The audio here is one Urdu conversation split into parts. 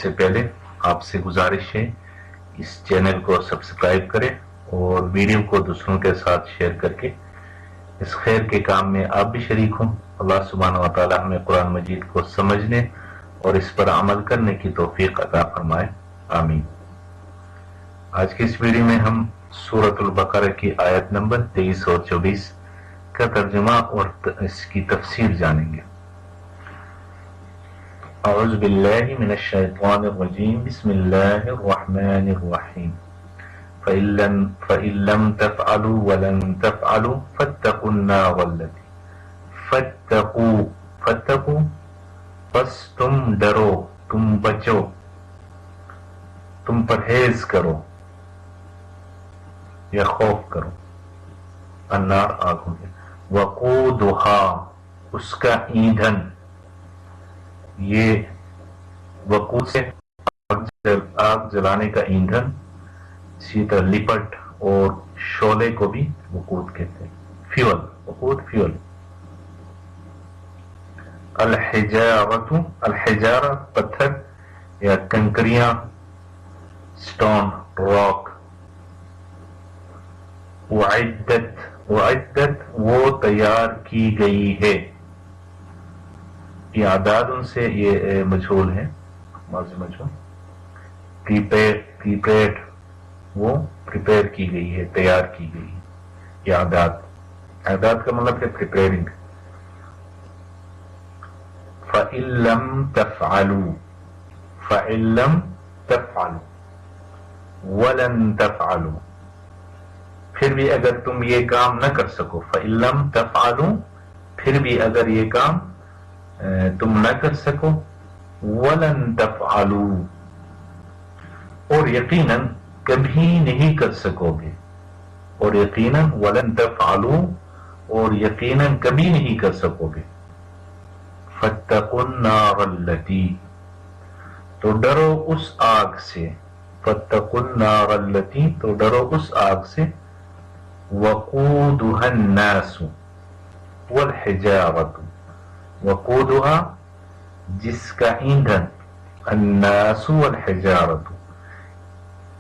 سے پہلے آپ سے گزارش ہے اس چینل کو سبسکرائب کریں اور ویڈیو کو دوسروں کے ساتھ شیئر کر کے اس خیر کے کام میں آپ بھی شریک ہوں۔ اللہ سبحانہ و تعالی ہمیں قرآن مجید کو سمجھنے اور اس پر عمل کرنے کی توفیق عطا فرمائے، آمین۔ آج کی اس ویڈیو میں ہم سورۃ البقرہ کی آیت نمبر 23 اور 24 کا ترجمہ اور اس کی تفسیر جانیں گے۔ اعوذ باللہ من الشیطان الرجیم، بسم اللہ الرحمن الرحیم۔ فَإِن لَّمْ تَفْعَلُوا وَلَن تَفْعَلُوا فَاتَّقُوا النَّارَ الَّتِي فَاتَّقُوا پس تم ڈرو، تم بچو، تم پرہیز کرو یا خوف کرو، النار آگ ہے، وقودها اس کا ایندھن، یہ وقود سے آگ جلانے کا ایندھن، اسی طرح لپٹ اور شعلے کو بھی وقود کہتے ہیں، فیول، وقود فیول۔ الحجارۃ، الحجارہ پتھر یا کنکریاں، سٹون، راک۔ اعدت وہ تیار کی گئی ہے، یہ اعداد ان سے یہ مجہول ہے، ماضی مجہول، پریپیئرڈ وہ پریپیئر کی گئی ہے، تیار کی گئی ہے، یہ اعداد کا مطلب ہے پریپیئرنگ۔ فَإِن لَّمْ تَفْعَلُوا فَإِن لَّمْ تَفْعَلُوا وَلَن تَفْعَلُوا پھر بھی اگر تم یہ کام نہ کر سکو، فَإِن لَّمْ تَفْعَلُوا پھر بھی اگر یہ کام تم نہ کر سکو، وَلَن تَفْعَلُوا اور یقیناً کبھی نہیں کر سکو گے، اور یقیناً وَلَن تَفْعَلُوا اور یقیناً کبھی نہیں کر سکو گے، فَاتَّقُوا النَّارَ الَّتِي تو ڈرو اس آگ سے، فَاتَّقُوا النَّارَ الَّتِي تو ڈرو اس آگ سے، وَقُودُهَا النَّاسُ وَالْحِجَارَةُ وقودها جس کا ایندھن، الناس والحجارۃ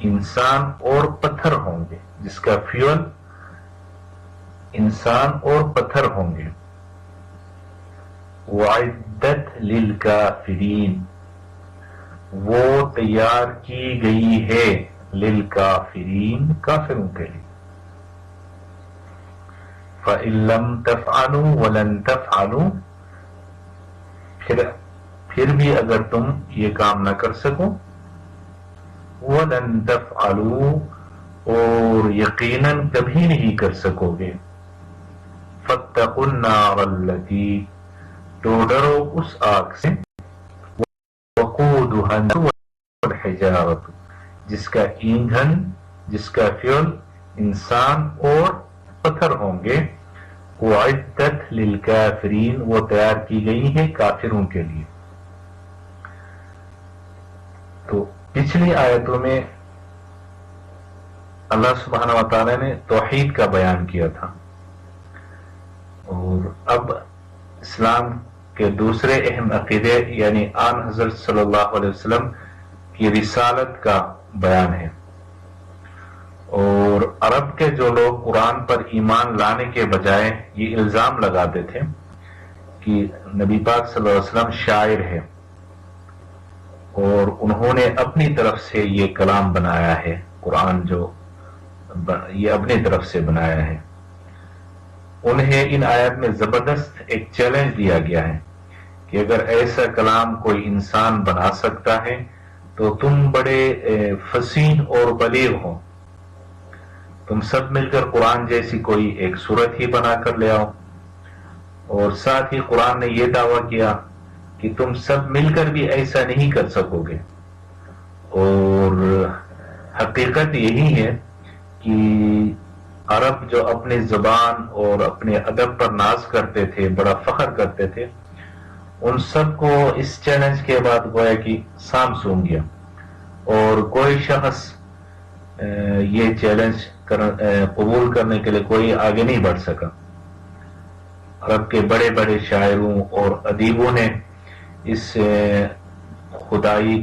انسان اور پتھر ہوں گے، جس کا فیول انسان اور پتھر ہوں گے، وعدت للکافرین وہ تیار کی گئی ہے، للکافرین کافروں کے لیے۔ فَإِن لَّمْ تَفْعَلُوا وَلَن تَفْعَلُوا پھر بھی اگر تم یہ کام نہ کر سکو، وَلَن تَفْعَلُوا اور یقیناً کبھی نہیں کر سکو گے، فَاتَّقُوا النَّارَ الَّتِي تو ڈرو اس آگ سے، وَقُودُهَا النَّاسُ وَالْحِجَارَةُ جس کا ایندھن، جس کا فیول انسان اور پتھر ہوں گے، وعدت للکافرین وہ تیار کی گئی ہے کافروں کے لیے۔ تو پچھلی آیتوں میں اللہ سبحانہ و تعالی نے توحید کا بیان کیا تھا، اور اب اسلام کے دوسرے اہم عقیدے یعنی آن حضرت صلی اللہ علیہ وسلم کی رسالت کا بیان ہے۔ اور عرب کے جو لوگ قرآن پر ایمان لانے کے بجائے یہ الزام لگاتے تھے کہ نبی پاک صلی اللہ علیہ وسلم شاعر ہے اور انہوں نے اپنی طرف سے یہ کلام بنایا ہے، قرآن جو یہ اپنی طرف سے بنایا ہے، انہیں ان آیات میں زبردست ایک چیلنج دیا گیا ہے کہ اگر ایسا کلام کوئی انسان بنا سکتا ہے تو تم بڑے فصیح اور بلیغ ہو، تم سب مل کر قرآن جیسی کوئی ایک سورت ہی بنا کر لے آؤ۔ اور ساتھ ہی قرآن نے یہ دعویٰ کیا کہ تم سب مل کر بھی ایسا نہیں کر سکو گے، اور حقیقت یہی ہے کہ عرب جو اپنی زبان اور اپنے ادب پر ناز کرتے تھے، بڑا فخر کرتے تھے، ان سب کو اس چیلنج کے بعد گویا کہ سام سونگ گیا، اور کوئی شخص یہ چیلنج قبول کرنے کے لیے کوئی آگے نہیں بڑھ سکا۔ عرب کے بڑے بڑے شاعروں اور ادیبوں نے اس خدائی